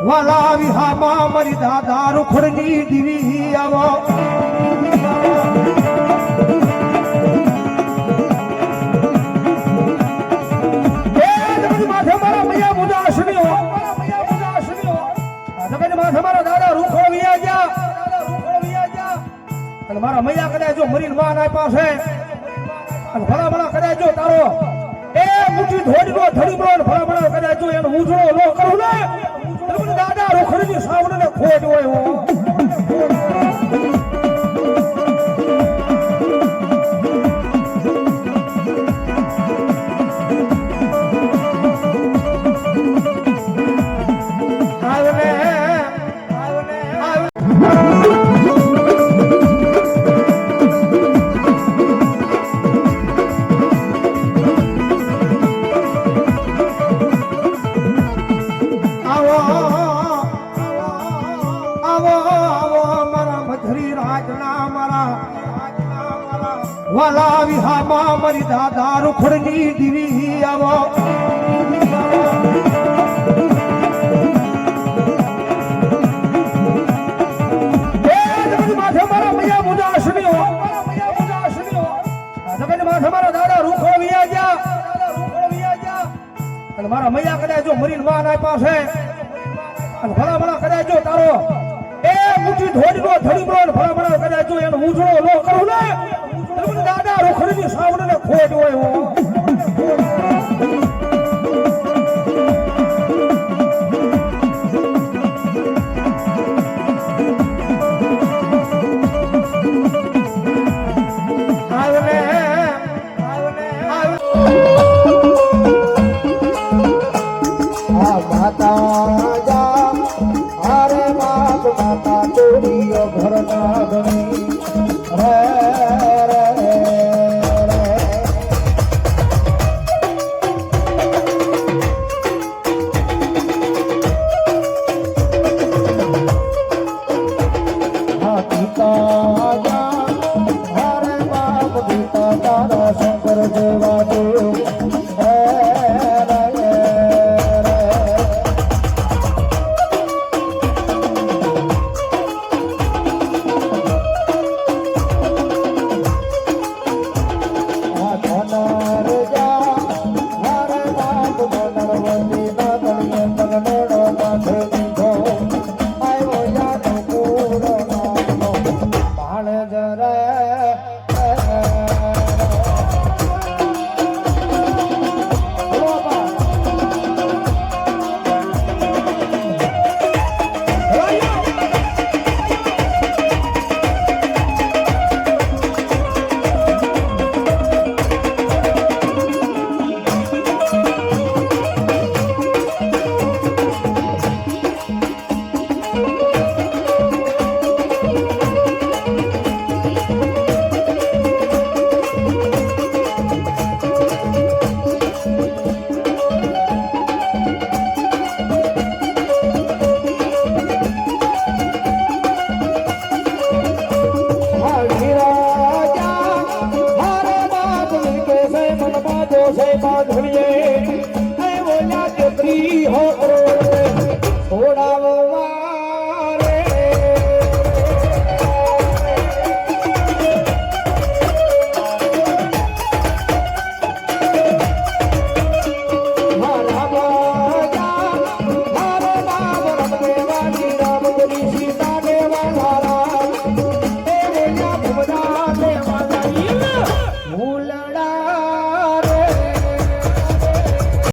વાલા વિહામાં મારી દાદા રૂખડની દીવી આવો માથે મારા મૈયા મુદાસણીઓ માથે મારા દાદા રૂખો વિયા ગયા અને મારા મૈયા કદાચ જો મરીન માં ના પાસે અને ભલા ભલા કદાચ જો તારો એ મુઠી ધોડીનો ધડીબો ભલા ભલા કદાચ જો એનો ઉજળો લો કરું ને દાદા રોખડીની સાવડને ખોટ હોય વાલા વિહામાં મારી દાદા રૂખડની દીવી આવો માથે મારા મૈયા મુદાસણીઓ માથે મારા દાદા રૂખો વિયા ગયા અને મારા મૈયા કદાચ જો મરીન માં ના પાસે અને ભલા ભલા કદાચ જો તારો એ મુઠી ધોડીનો ધડીબો ભલા ભલા કદાચ જો એનો ઉજળો લો કરું ને દાદા રોખડીની સાવડને ખોટ હોય થોડા